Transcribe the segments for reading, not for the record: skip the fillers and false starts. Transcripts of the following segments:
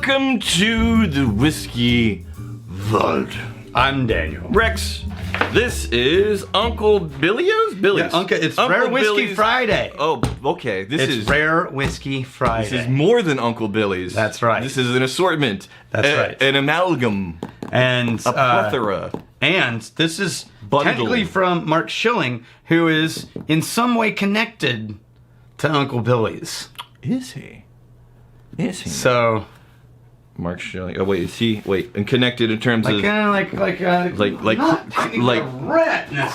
Welcome to the Whiskey Vault. I'm Daniel. Rex, this is Uncle Billy's? Billy's. Yeah, it's Uncle Rare Whiskey Billy's. Friday. Oh, okay. It's Rare Whiskey Friday. This is more than Uncle Billy's. That's right. This is an assortment. That's right. An amalgam. And a plethora. And this is Bundle. technically from Mark Schilling, who is in some way connected to Uncle Billy's. Is he? Is he? So... Mark Schilling. Oh wait, is he? Wait, and connected in terms of not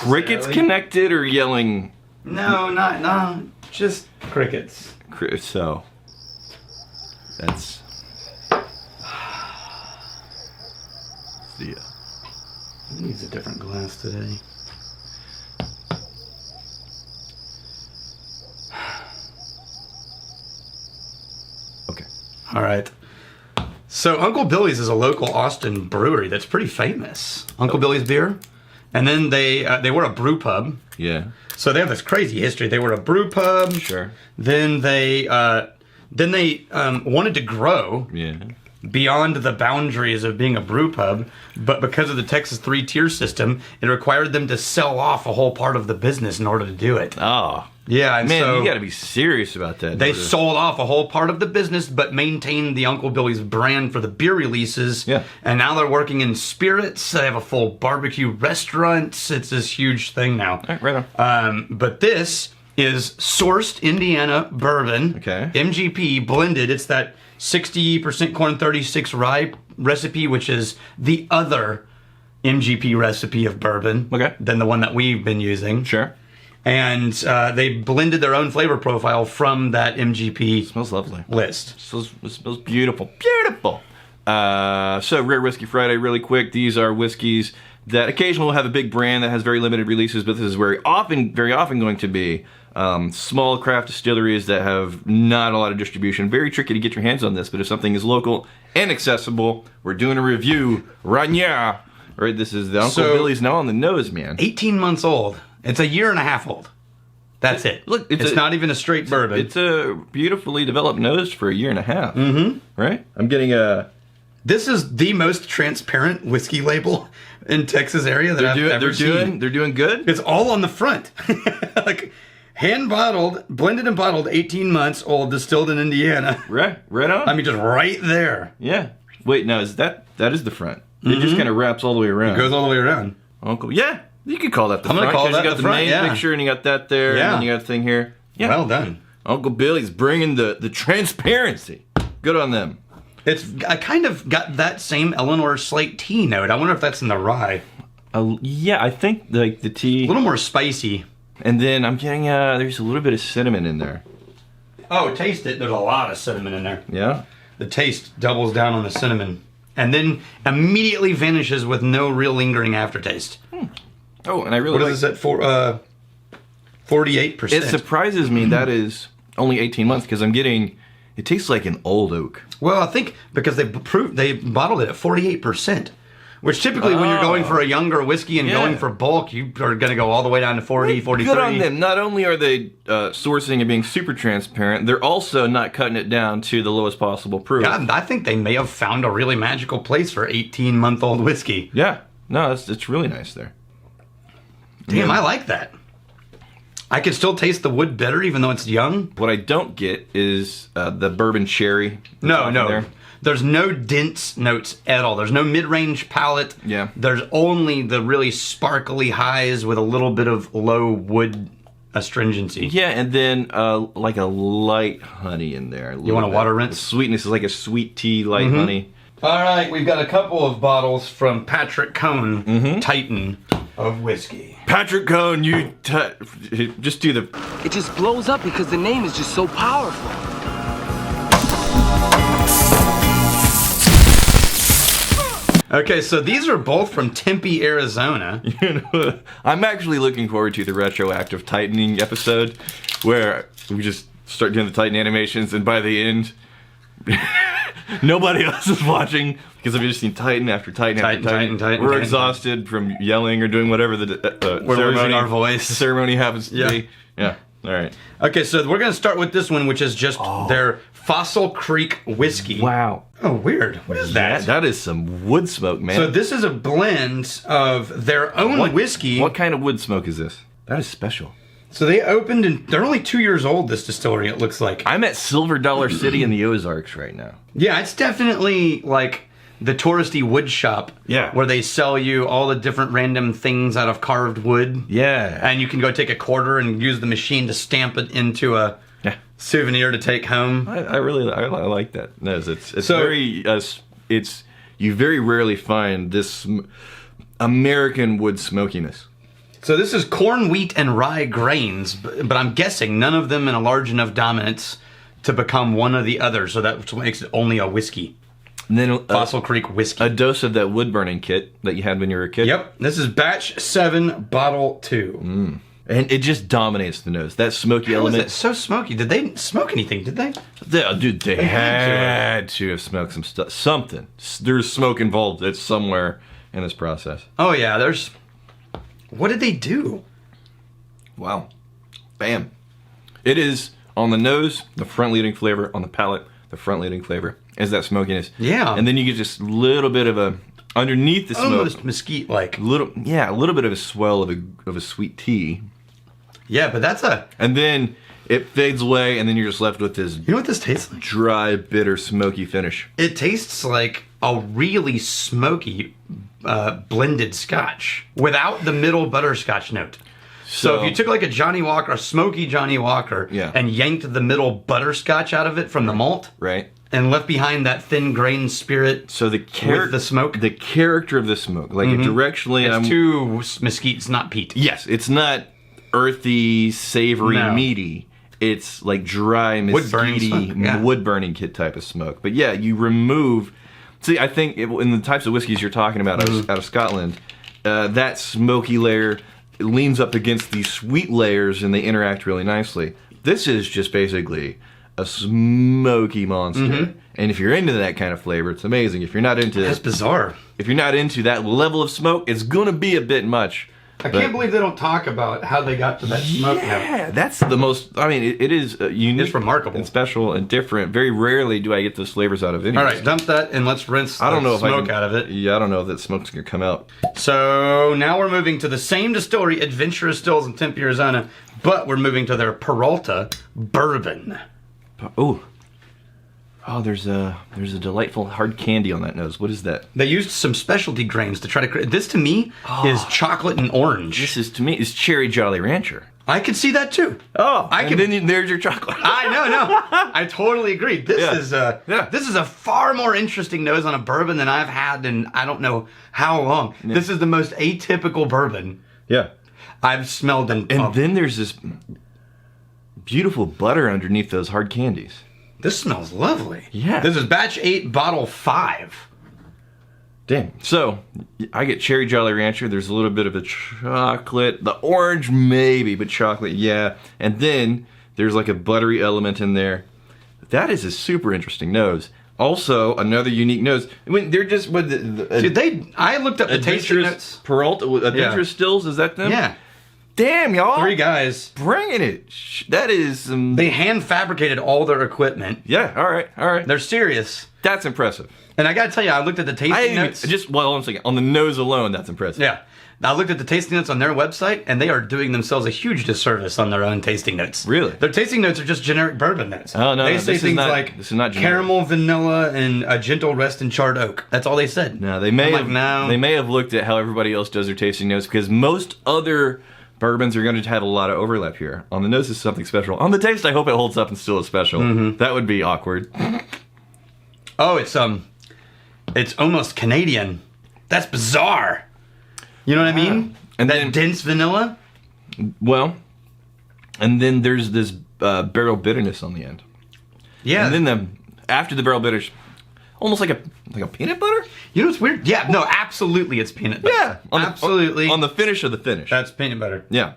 crickets connected or yelling? No, just crickets. So that's yeah. He needs a different glass today. Okay. All right. So Uncle Billy's is a local Austin brewery that's pretty famous. Uncle Billy's beer, and then they were a brew pub. Yeah. So they have this crazy history. They were a brew pub. Sure. Then they wanted to grow. Yeah. Beyond the boundaries of being a brew pub, but because of the Texas 3-tier system, it required them to sell off a whole part of the business in order to do it. Oh. Yeah, and man, so you got to be serious about that. They sold off a whole part of the business, but maintained the Uncle Billy's brand for the beer releases. Yeah. And now they're working in spirits. They have a full barbecue restaurant. It's this huge thing now. All right, right on. But this is sourced Indiana bourbon. Okay. MGP blended. It's that 60% corn, 36 rye recipe, which is the other MGP recipe of bourbon. Okay. Than the one that we've been using. Sure. And they blended their own flavor profile from that MGP. Smells lovely. List. It smells beautiful. Beautiful. So Rare Whiskey Friday, really quick. These are whiskeys that occasionally will have a big brand that has very limited releases, but this is very often going to be small craft distilleries that have not a lot of distribution. Very tricky to get your hands on this, but if something is local and accessible, we're doing a review right now. Right, this is the Uncle Billy's now on the nose, man. 18 months old. It's a year and a half old. That's it. Look, it's not even a straight bourbon. It's a beautifully developed nose for a year and a half. Mm-hmm. Right? I'm getting a... This is the most transparent whiskey label in Texas area that I've ever seen. They're doing good? It's all on the front. Like, hand bottled, blended and bottled, 18 months old, distilled in Indiana. Right on. I mean, just right there. Yeah. Wait, no, that is the front. It just kind of wraps all the way around. It goes all the way around. Uncle, yeah. You could call that the front. I'm going to call that you got the front, main picture, and you got that there, and then you got a thing here. Yeah. Well done. Uncle Billy's bringing the transparency. Good on them. I kind of got that same Eleanor Slate tea note. I wonder if that's in the rye. Yeah, I think like the tea. A little more spicy. And then I'm getting, there's a little bit of cinnamon in there. Oh, taste it. There's a lot of cinnamon in there. Yeah? The taste doubles down on the cinnamon. And then immediately vanishes with no real lingering aftertaste. Oh, and I really What is this at? 48%. It surprises me that is only 18 months because I'm getting... It tastes like an old oak. Well, I think because they bottled it at 48%. Which typically when you're going for a younger whiskey and going for bulk, you are going to go all the way down to 40, 43. Good on them. Not only are they sourcing and being super transparent, they're also not cutting it down to the lowest possible proof. God, I think they may have found a really magical place for 18-month-old whiskey. Yeah. No, it's really nice there. Damn, I like that. I can still taste the wood better even though it's young. What I don't get is the bourbon cherry. No. There's no dense notes at all. There's no mid-range palate. Yeah. There's only the really sparkly highs with a little bit of low wood astringency. Yeah, and then like a light honey in there. You want a water rinse? The sweetness is like a sweet tea, light honey. All right, we've got a couple of bottles from Patrick Cone, Titan of whiskey. Patrick Cone, you just do the... It just blows up because the name is just so powerful. Okay, so these are both from Tempe, Arizona. You know, I'm actually looking forward to the retroactive tightening episode where we just start doing the tighten animations and by the end nobody else is watching because I've just seen tighten after tighten after tighten. We're exhausted from yelling or doing whatever the we're losing our voice. ceremony happens to be. Yeah. All right. Okay, so we're going to start with this one, which is just their Fossil Creek whiskey. Wow. Oh, weird. What is that? That is some wood smoke, man. So this is a blend of their own whiskey. What kind of wood smoke is this? That is special. So they opened, and they're only 2 years old, this distillery, it looks like. I'm at Silver Dollar City in the Ozarks right now. Yeah, it's definitely like the touristy wood shop. Yeah. Where they sell you all the different random things out of carved wood. Yeah. And you can go take a quarter and use the machine to stamp it into a souvenir to take home. I like that. No, it's So- very it's you very rarely find this American wood smokiness. So this is corn, wheat, and rye grains, but I'm guessing none of them in a large enough dominance to become one or the other, so that's what makes it only a whiskey. And then Fossil Creek whiskey. a dose of that wood burning kit that you had when you were a kid. Yep, this is batch 7, bottle 2. And it just dominates the nose. That smoky How was element. it so smoky? Did they smoke anything, did they? Dude, they had to have smoked some stuff. Something. There's smoke involved. It's somewhere in this process. Oh yeah, there's... What did they do? Wow. Bam. It is on the nose, the front leading flavor. On the palate, the front leading flavor is that smokiness. Yeah. And then you get just a little bit of a, underneath the smoke, Almost mesquite-like. a little bit of a swell of a sweet tea. Yeah, but that's a... And then it fades away, and then you're just left with this You know what this tastes like? dry, bitter, smoky finish. It tastes like a really smoky blended scotch without the middle butterscotch note. So if you took like a Johnny Walker, a smoky Johnny Walker, Yeah. and yanked the middle butterscotch out of it from the malt, Right? and left behind that thin grain spirit So the with the smoke, the character of the smoke, like it directionally, it's too mesquite, it's not peat. yes, it's not earthy, savory, No. meaty. It's like dry, Wood-burning mesquite-y, smoke, yeah. wood-burning kit type of smoke. But yeah, you remove. See, I think in the types of whiskeys you're talking about out of Scotland, that smoky layer leans up against these sweet layers, and they interact really nicely. This is just basically a smoky monster. And if you're into that kind of flavor, it's amazing. If you're not into That's bizarre. if you're not into that level of smoke, it's gonna be a bit much. I can't believe they don't talk about how they got to that smoke note. Yeah, that's the most. I mean, it is unique. It's remarkable. and special and different. Very rarely do I get those flavors out of any. All right, dump that and let's rinse I don't know if I smoke can, out of it. Yeah, I don't know if that smoke's gonna come out. So now we're moving to the same distillery, Adventurous Stills in Tempe, Arizona, but we're moving to their Peralta bourbon. Oh, there's a delightful hard candy on that nose. What is that? They used some specialty grains to try to create. This to me is chocolate and orange. This is to me is Cherry Jolly Rancher. I could see that too. Oh, I and can. then there's your chocolate. I know. I totally agree. This is a far more interesting nose on a bourbon than I've had in I don't know how long. Yeah. This is the most atypical bourbon Yeah. I've smelled in. And then there's this beautiful butter underneath those hard candies. This smells lovely. Yeah. This is batch 8, bottle 5. Damn. So, I get Cherry Jolly Rancher. There's a little bit of a chocolate. The orange, maybe, but chocolate, yeah. And then there's like a buttery element in there. That is a super interesting nose. Also, another unique nose. I mean, they're just with I looked up the tasting notes. Peralta, Adventurous Stills, is that them? Yeah. Damn, y'all. 3 guys. Bringing it. That is They hand fabricated all their equipment. Yeah, all right. They're serious. That's impressive. And I gotta tell you, I looked at the tasting notes. One second. On the nose alone, that's impressive. Yeah. I looked at the tasting notes on their website, and they are doing themselves a huge disservice on their own tasting notes. Really? Their tasting notes are just generic bourbon notes. Oh, no, They no, say this is things not- like this is not generic. caramel, vanilla, and a gentle rest in charred oak. That's all they said. No, they may I'm have. like, no. They may have looked at how everybody else does their tasting notes because most other bourbons are going to have a lot of overlap here. On the nose is something special. On the taste, I hope it holds up and still is special. That would be awkward. Oh, it's almost Canadian. That's bizarre. You know what I mean? And that then- dense vanilla. Well, and then there's this barrel bitterness on the end. Yeah. And then after the barrel bitters, almost like a peanut butter. You know what's weird? Yeah, no, absolutely, it's peanut butter. Yeah, absolutely. on the finish of the finish. That's peanut butter. Yeah.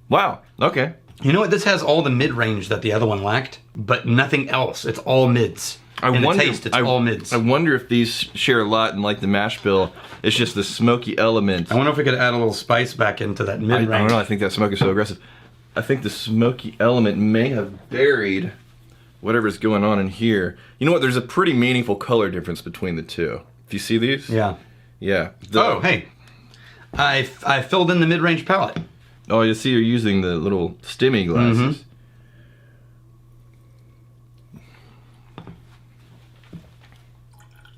Wow. Okay. You know what? This has all the mid-range that the other one lacked, but nothing else. It's all mids. In the taste, it's all mids. I wonder if these share a lot in like the mash bill. It's just the smoky element. I wonder if we could add a little spice back into that I mid-range. don't know. I think that smoke is so aggressive. I think the smoky element may have buried whatever's going on in here. You know what? There's a pretty meaningful color difference between the two. If you see these? Yeah. Yeah. Oh, hey. I filled in the mid-range palette. Oh, you see you're using the little stimmy glasses.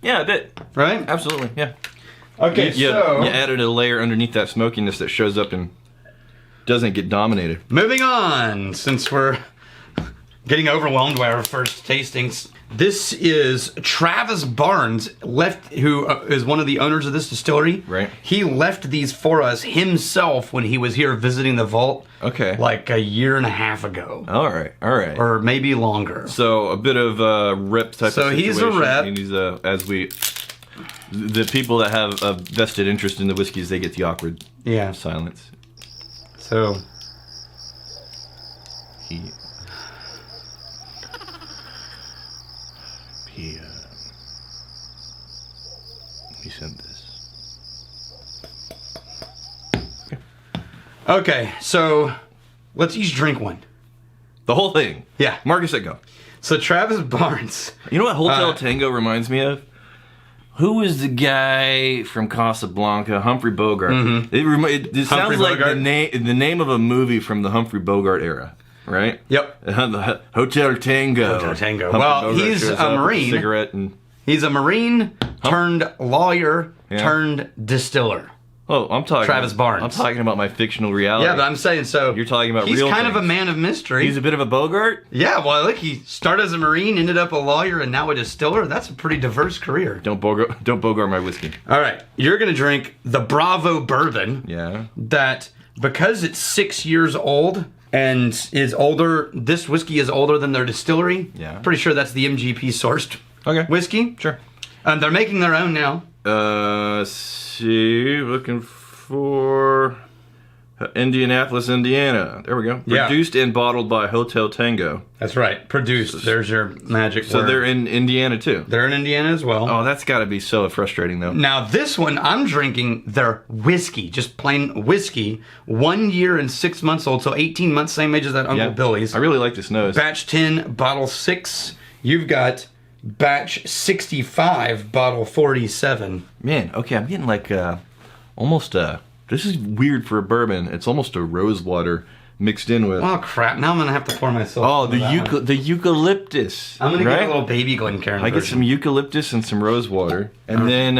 Yeah, a bit. Right? Absolutely, yeah. Okay, You so... added a layer underneath that smokiness that shows up and doesn't get dominated. Moving on, since we're getting overwhelmed by our first tastings. This is Travis Barnes, who is one of the owners of this distillery. Right. He left these for us himself when he was here visiting the vault. Okay. Like a year and a half ago. All right. Or maybe longer. So a bit of a rep type of situation. So he's a rep. And he's the people that have a vested interest in the whiskeys, they get the awkward silence. So He sent this. okay, so let's each drink one. The whole thing. Yeah. Marcus, go. So Travis Barnes. You know what Hotel Tango reminds me of? Who was the guy from Casablanca? Humphrey Bogart. Mm-hmm. It sounds like the name of a movie from the Humphrey Bogart era, right? Yep. Hotel Tango. Hotel Tango. Humphrey Well, Bogart he's shows a up with Marine. Cigarette and He's a Marine turned lawyer turned distiller. oh, I'm talking Travis Barnes. I'm talking about my fictional reality. Yeah, but I'm saying so. You're talking about he's real kind of a things. man of mystery. He's a bit of a Bogart. Yeah, well, look, he started as a Marine, ended up a lawyer, and now a distiller. That's a pretty diverse career. Don't Bogart my whiskey. All right, you're gonna drink the Bravo Bourbon. Yeah. That because it's 6 years old and is older. This whiskey is older than their distillery. Yeah. Pretty sure that's the MGP sourced whiskey. Sure. They're making their own now. Looking for Indianapolis, Indiana. There we go. Yeah. Produced and bottled by Hotel Tango. That's right. Produced. There's your magic word. So they're in Indiana too. They're in Indiana as well. Oh, that's got to be so frustrating though. Now, this one, I'm drinking their whiskey, just plain whiskey, 1 year and 6 months old, so 18 months, same age as that Uncle Billy's. I really like this nose. Batch 10, bottle 6. You've got batch 65, bottle 47. Man, okay, I'm getting like almost this is weird for a bourbon. It's almost a rose water mixed in with. Oh, crap. Now I'm going to have to pour myself. Oh, the eucalyptus. I'm going to right? get a little baby Glencairn. I get some eucalyptus and some rose water, and then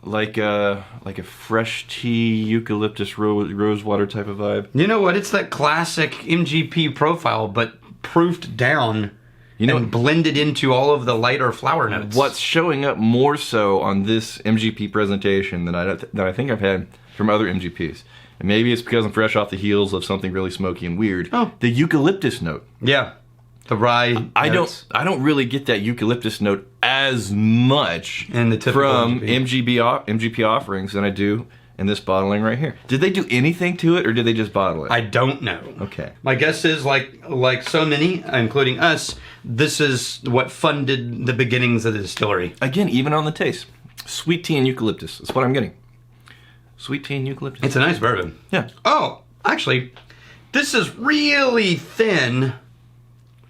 like a fresh tea eucalyptus rose water type of vibe. You know what? It's that classic MGP profile, but proofed down. And blended into all of the lighter flower notes. What's showing up more so on this MGP presentation than I think I've had from other MGPs, and maybe it's because I'm fresh off the heels of something really smoky and weird. Oh, the eucalyptus note. Yeah, the rye. I don't really get that eucalyptus note as much in the from MGP offerings than I do in this bottling right here. Did they do anything to it, or did they just bottle it? I don't know. Okay. My guess is, like so many, including us, this is what funded the beginnings of the distillery. Again, even on the taste. Sweet tea and eucalyptus. That's what I'm getting. Sweet tea and eucalyptus. It's a nice bourbon. Yeah. Oh, actually, this is really thin,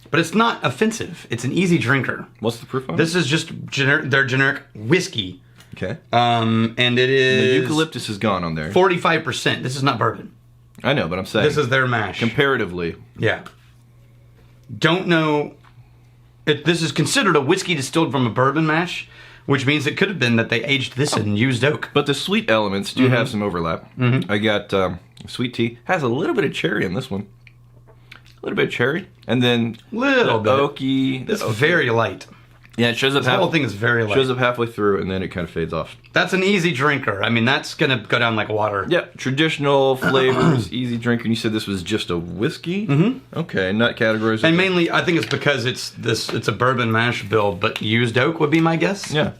but it's not offensive. It's an easy drinker. What's the proof on this? Is just their generic whiskey. Okay. And it is... The eucalyptus is gone on there. 45%. This is not bourbon. I know, but I'm saying... This is their mash. Comparatively. Yeah. Don't know... This is considered a whiskey distilled from a bourbon mash, which means it could have been that they aged this in used oak. But the sweet elements do have some overlap. Mm-hmm. I got sweet tea. Has a little bit of cherry in this one. A little bit of cherry. And then... Little bit. Oaky. It's very light. Yeah, it shows up. The whole thing is very light. Shows up halfway through, and then it kind of fades off. That's an easy drinker. I mean, that's gonna go down like water. Yeah, traditional flavors, easy drinker. And you said this was just a whiskey. Mm-hmm. Okay, nut categories. And mainly, I think it's because it's a bourbon mash build, but used oak would be my guess. Yeah,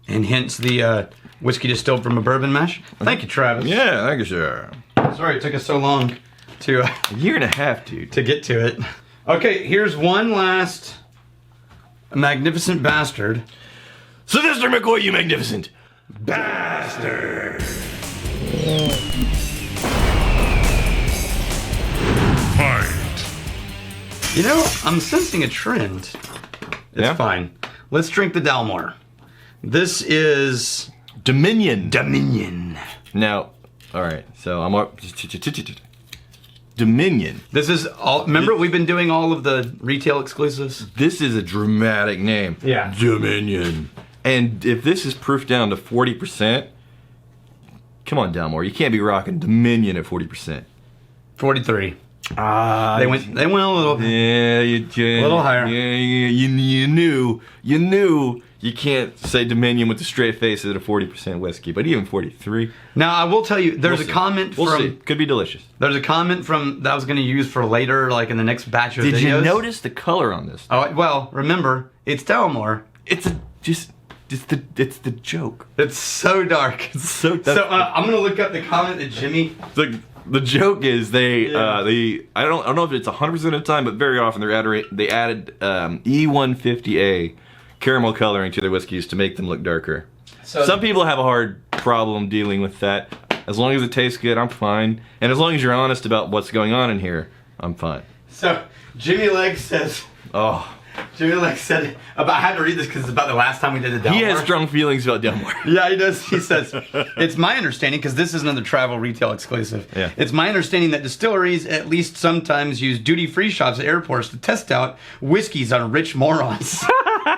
and hence the whiskey distilled from a bourbon mash. Thank you, Travis. Yeah, thank you, sir. Sorry it took us so long to a year and a half, dude, to get to it. Okay, here's one last. A magnificent bastard. Sylvester McCoy, you magnificent bastard. You know, I'm sensing a trend. It's Yeah? fine. Let's drink the Dalmore. This is Dominion. Dominion. Now, all right. So I'm up. Dominion. This is all. Remember, we've been doing all of the retail exclusives. This is a dramatic name. Yeah. Dominion. And if this is proof down to 40%, come on, Dalmore. You can't be rocking Dominion at 40%. 43. Ah, They went a little. Yeah, a little higher. Yeah, you knew you can't say Dominion with a straight face at a 40% whiskey, but even 43. Now I will tell you, there's We'll a see. comment We'll from. see. Could be delicious. There's a comment from that I was going to use for later, like in the next batch of Did videos. you notice the color on this? Oh well, remember it's Dalmore. It's the joke. It's so dark. It's so I'm gonna look up the comment that Jimmy. The joke is they Yeah. I don't know if it's 100% of the time, but very often they added E150A caramel coloring to their whiskeys to make them look darker. So Some people have a hard problem dealing with that. As long as it tastes good, I'm fine. And as long as you're honest about what's going on in here, I'm fine. So Jimmy Leg says. Oh, Jimmy Leg said about. I had to read this because it's about the last time we did the Dalmore. he has strong feelings about Dalmore. Yeah, he does. He says, it's my understanding, because this is another travel retail exclusive. Yeah. It's my understanding that distilleries at least sometimes use duty-free shops at airports to test out whiskeys on rich morons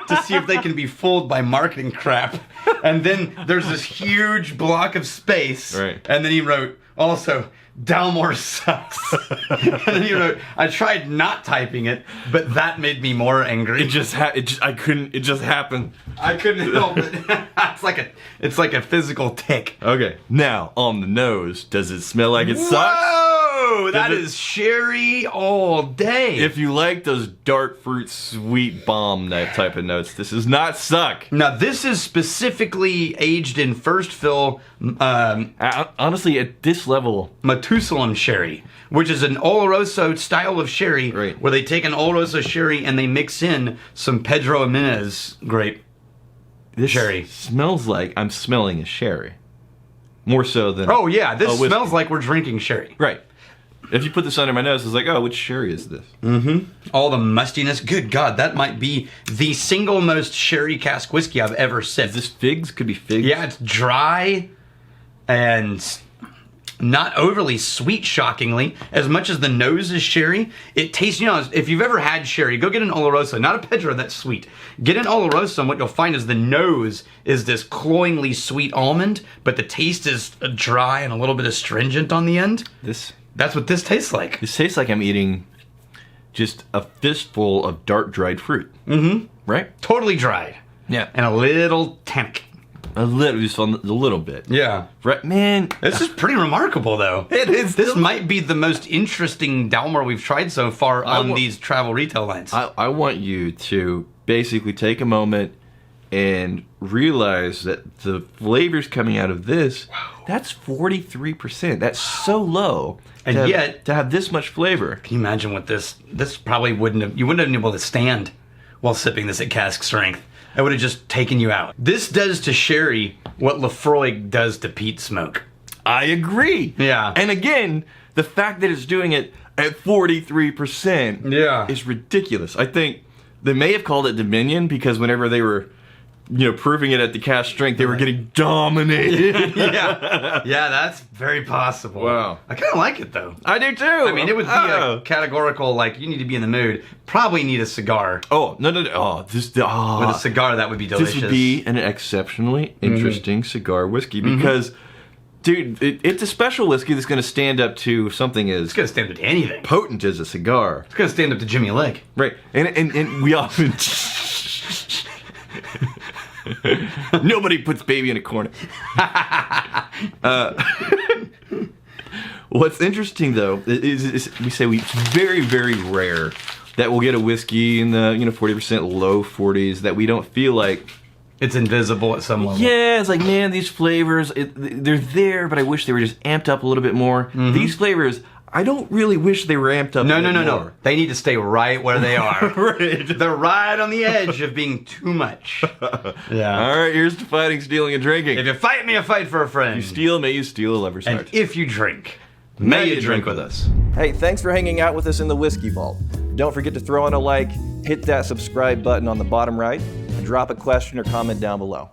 to see if they can be fooled by marketing crap. And then there's this huge block of space. Right. And then he wrote, also, Dalmore sucks. And then he wrote, I tried not typing it, but that made me more angry. It just happened. I couldn't help it. It's like a physical tick. Okay, now on the nose, does it smell like it sucks? Whoa, that Does it- is sherry all day. If you like those dark fruit, sweet bomb type of notes, this does not suck. Now this is specifically aged in first fill Honestly, at this level, Methuselah sherry, which is an Oloroso style of sherry, Right. where they take an Oloroso sherry and they mix in some Pedro Jimenez grape. this Sherry. smells like I'm smelling a sherry. More so than Oh yeah, this a whiskey. smells like we're drinking sherry. Right. If you put this under my nose, it's like, oh, which sherry is this? All the mustiness. Good God, that might be the single most sherry cask whiskey I've ever sipped. Is this figs? Could be figs. Yeah, it's dry and not overly sweet, shockingly. As much as the nose is sherry, it tastes, you know, if you've ever had sherry, go get an Oloroso, not a Pedro that's sweet. Get an Oloroso, and what you'll find is the nose is this cloyingly sweet almond, but the taste is dry and a little bit astringent on the end. That's what this tastes like. This tastes like I'm eating just a fistful of dark dried fruit. Mm-hmm. Right? Totally dried. Yeah. And a little tannic. A little bit. Yeah. Right, man. This is pretty remarkable, though. It is. This might be the most interesting Dalmore we've tried so far on these travel retail lines. I want you to basically take a moment and realize that the flavors coming out of this, that's 43%. That's so low. And yet, to have this much flavor. can you imagine what this probably wouldn't have been able to stand while sipping this at cask strength. It would have just taken you out. This does to sherry what Lefroy does to peat smoke. I agree. Yeah. And again, the fact that it's doing it at 43% Yeah. is ridiculous. I think they may have called it Dominion because whenever they were, proving it at the cask strength, they were getting dominated. Yeah, that's very possible. Wow. I kind of like it, though. I do too. I mean, it would be a categorical, like, you need to be in the mood. Probably need a cigar. Oh, no. Oh, With a cigar, that would be delicious. This would be an exceptionally interesting cigar whiskey because, dude, it's a special whiskey that's going to stand up to something It's as going to stand up to anything. potent as a cigar. It's going to stand up to Jimmy Lake. Right. And we often... Nobody puts baby in a corner. What's interesting, though, is we say it's very, very rare that we'll get a whiskey in the 40%, low 40s that we don't feel like. It's invisible at some level. Yeah, it's like, man, these flavors, they're there, but I wish they were just amped up a little bit more. These flavors, I don't really wish they were amped up. No. They need to stay right where they are. Right. They're right on the edge of being too much. Yeah. All right, here's to fighting, stealing, and drinking. If you fight me, I fight for a friend. you steal, may you steal a lover's and heart. if you drink, may you drink with us. Hey, thanks for hanging out with us in the Whiskey Vault. Don't forget to throw in a like, hit that subscribe button on the bottom right, and drop a question or comment down below.